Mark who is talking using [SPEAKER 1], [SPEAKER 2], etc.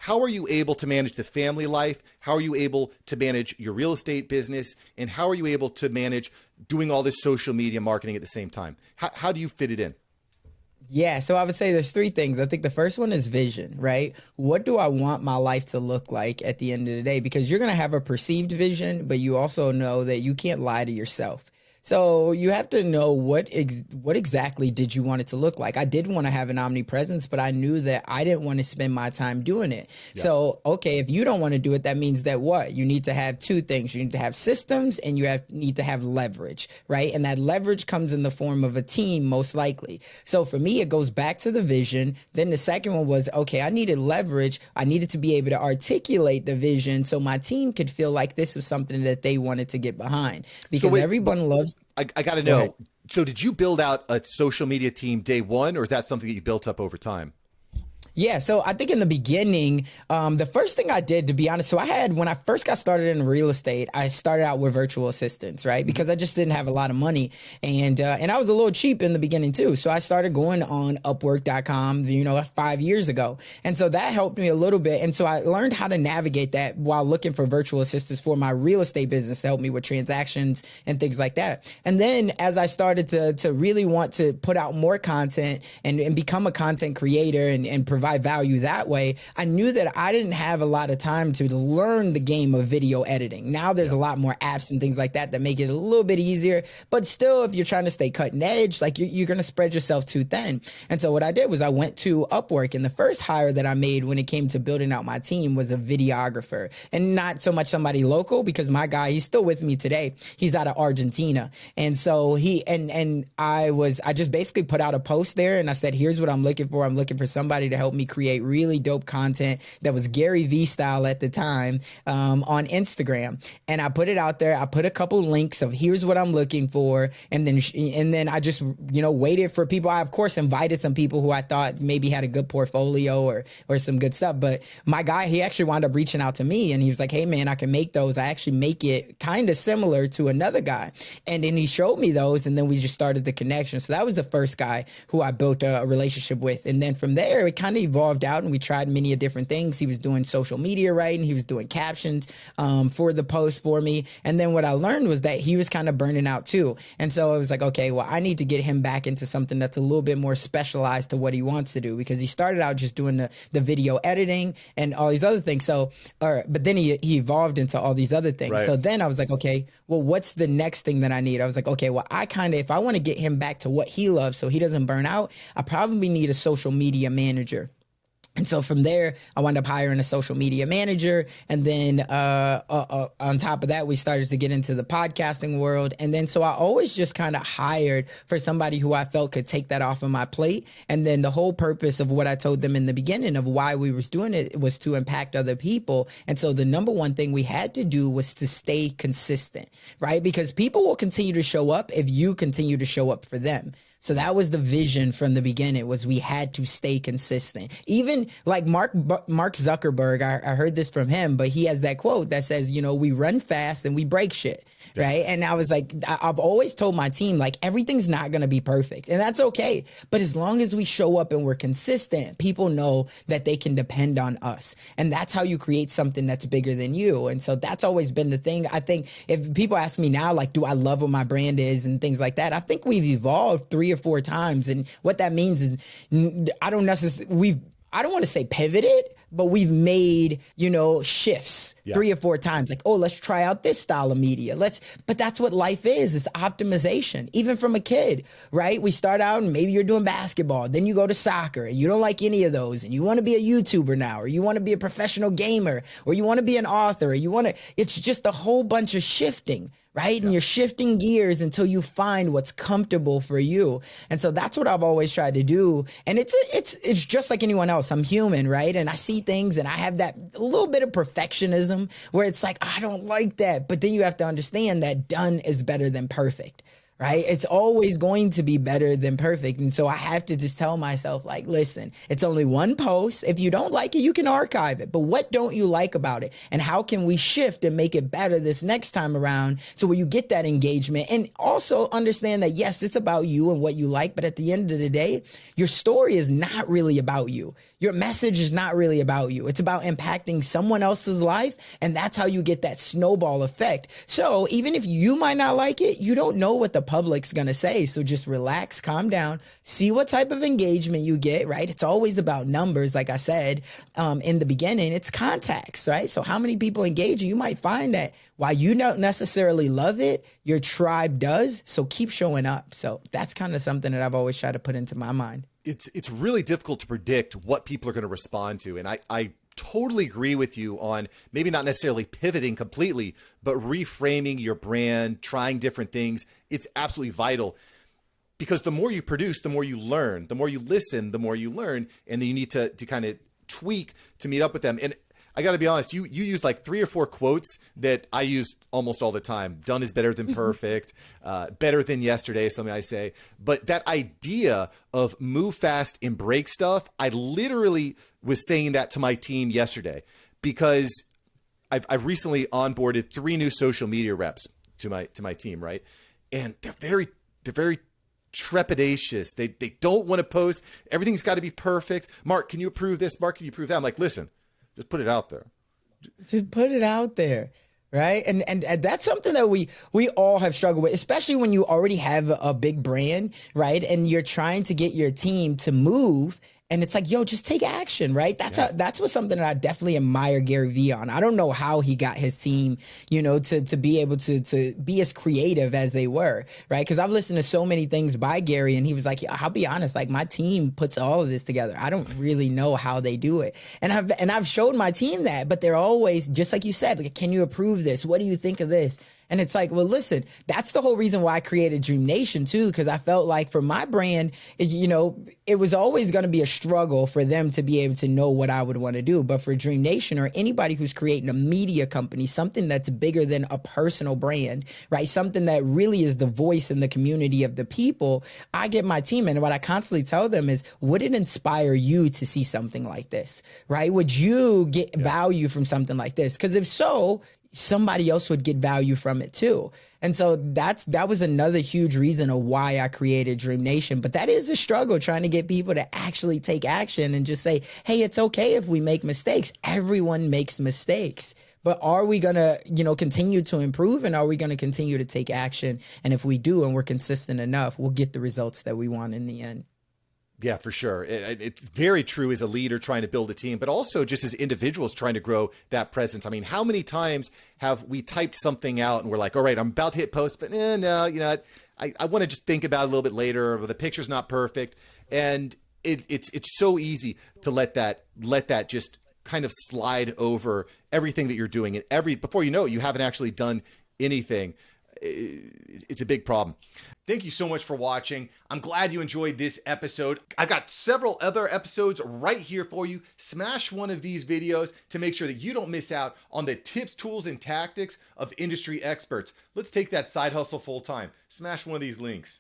[SPEAKER 1] How are you able to manage the family life? How are you able to manage your real estate business? And how are you able to manage doing all this social media marketing at the same time? How do you fit it in?
[SPEAKER 2] Yeah, so I would say there's three things. I think the first one is vision, right? What do I want my life to look like at the end of the day? Because you're going to have a perceived vision, but you also know that you can't lie to yourself. So you have to know what exactly did you want it to look like. I did want to have an omnipresence, but I knew that I didn't want to spend my time doing it. Yeah. So, okay, if you don't want to do it, that means that what? You need to have two things. You need to have systems and need to have leverage, right? And that leverage comes in the form of a team, most likely. So for me, it goes back to the vision. Then the second one was, okay, I needed leverage. I needed to be able to articulate the vision so my team could feel like this was something that they wanted to get behind. Because everyone loves...
[SPEAKER 1] I got to know. So did you build out a social media team day one, or is that something that you built up over time?
[SPEAKER 2] Yeah, so I think in the beginning, the first thing I did, to be honest, so when I first got started in real estate, I started out with virtual assistants, right? Because I just didn't have a lot of money, and I was a little cheap in the beginning too. So I started going on Upwork.com, 5 years ago, and so that helped me a little bit. And so I learned how to navigate that while looking for virtual assistants for my real estate business to help me with transactions and things like that. And then as I started to really want to put out more content and become a content creator and provide value that way, I knew that I didn't have a lot of time to learn the game of video editing. Now there's a lot more apps and things like that make it a little bit easier, but still, if you're trying to stay cutting edge, like you're going to spread yourself too thin. And so what I did was I went to Upwork, and the first hire that I made when it came to building out my team was a videographer, and not so much somebody local, because my guy, he's still with me today. He's out of Argentina. And so I just basically put out a post there, and I said, here's what I'm looking for. I'm looking for somebody to help me create really dope content that was Gary Vee style at the time on Instagram. And I put it out there. I put a couple links of here's what I'm looking for. And then I just, waited for people. I, of course, invited some people who I thought maybe had a good portfolio or some good stuff. But my guy, he actually wound up reaching out to me, and he was like, hey, man, I can make those. I actually make it kind of similar to another guy. And then he showed me those, and then we just started the connection. So that was the first guy who I built a relationship with. And then from there, it kind of evolved out, and we tried many different things. He was doing social media writing. He was doing captions for the post for me. And then what I learned was that he was kind of burning out too. And so I was like, okay, well, I need to get him back into something that's a little bit more specialized to what he wants to do, because he started out just doing the video editing and all these other things. But then he evolved into all these other things. Right. So then I was like, okay, well, what's the next thing that I need? I was like, okay, well, if I want to get him back to what he loves so he doesn't burn out, I probably need a social media manager. And so from there, I wound up hiring a social media manager. And then on top of that, we started to get into the podcasting world. And then so I always just kind of hired for somebody who I felt could take that off of my plate. And then the whole purpose of what I told them in the beginning of why we was doing it was to impact other people. And so the number one thing we had to do was to stay consistent, right? Because people will continue to show up if you continue to show up for them. So that was the vision from the beginning, was we had to stay consistent. Even like Mark Zuckerberg, I heard this from him, but he has that quote that says, we run fast and we break shit. Yeah. Right. And I was like, I've always told my team, like, everything's not going to be perfect, and that's okay. But as long as we show up and we're consistent, people know that they can depend on us. And that's how you create something that's bigger than you. And so that's always been the thing. I think if people ask me now, like, do I love what my brand is and things like that? I think we've evolved 3 or 4 times. And what that means is I don't want to say pivoted, but we've made, shifts 3 or 4 times. Like, oh, let's try out this style of media. But that's what life is. It's optimization, even from a kid, right? We start out and maybe you're doing basketball. Then you go to soccer and you don't like any of those. And you want to be a YouTuber now, or you want to be a professional gamer, or you want to be an author, it's just a whole bunch of shifting. Right. And you're shifting gears until you find what's comfortable for you. And so that's what I've always tried to do. And it's just like anyone else. I'm human. Right. And I see things and I have that a little bit of perfectionism where it's like, I don't like that. But then you have to understand that done is better than perfect. right? It's always going to be better than perfect. And so I have to just tell myself, like, listen, it's only one post. If you don't like it, you can archive it. But what don't you like about it? And how can we shift and make it better this next time around so where you get that engagement? And also understand that, yes, it's about you and what you like. But at the end of the day, your story is not really about you. Your message is not really about you. It's about impacting someone else's life. And that's how you get that snowball effect. So even if you might not like it, you don't know what the public's going to say. So just relax, calm down, see what type of engagement you get, right? It's always about numbers. Like I said, in the beginning, it's contacts, right? So how many people engage? You might find that while you don't necessarily love it, your tribe does. So keep showing up. So that's kind of something that I've always tried to put into my mind.
[SPEAKER 1] It's really difficult to predict what people are going to respond to. And I totally agree with you on maybe not necessarily pivoting completely, but reframing your brand, trying different things. It's absolutely vital, because the more you produce, the more you learn, the more you listen, the more you learn. And then you need to kind of tweak to meet up with them. And I got to be honest, you use like 3 or 4 quotes that I use almost all the time. Done is better than perfect, better than yesterday, is something I say. But that idea of move fast and break stuff, I literally was saying that to my team yesterday, because I've recently onboarded 3 new social media reps to my team, right? And they're very trepidatious. They don't want to post. Everything's got to be perfect. Mark, can you approve this? Mark, can you approve that? I'm like, listen, just put it out there.
[SPEAKER 2] Just put it out there. Right. And that's something that we all have struggled with, especially when you already have a big brand. Right. And you're trying to get your team to move. And it's like, yo, just take action, right? That's what something that I definitely admire Gary Vee on. I don't know how he got his team, to be able to be as creative as they were, right? Because I've listened to so many things by Gary, and he was like, I'll be honest, like my team puts all of this together. I don't really know how they do it. And I've showed my team that, but they're always, just like you said, like, can you approve this? What do you think of this? And it's like, well, listen, that's the whole reason why I created Dream Nation too, because I felt like for my brand, it was always going to be a struggle for them to be able to know what I would want to do. But for Dream Nation or anybody who's creating a media company, something that's bigger than a personal brand, right? Something that really is the voice in the community of the people, I get my team in. And what I constantly tell them is, would it inspire you to see something like this, right? Would you get value from something like this? Because if so, somebody else would get value from it too. And so that was another huge reason of why I created Dream Nation. But that is a struggle, trying to get people to actually take action and just say, hey, it's okay if we make mistakes. Everyone makes mistakes. But are we going to, continue to improve, and are we going to continue to take action? And if we do, and we're consistent enough, we'll get the results that we want in the end.
[SPEAKER 1] Yeah, for sure. It's very true as a leader trying to build a team, but also just as individuals trying to grow that presence. I mean, how many times have we typed something out and we're like, all right, I'm about to hit post, but no, I want to just think about it a little bit later, or the picture's not perfect. And it's so easy to let that just kind of slide over everything that you're doing. And before you know it, you haven't actually done anything. It's a big problem. Thank you so much for watching. I'm glad you enjoyed this episode. I've got several other episodes right here for you. Smash one of these videos to make sure that you don't miss out on the tips, tools, and tactics of industry experts. Let's take that side hustle full time. Smash one of these links.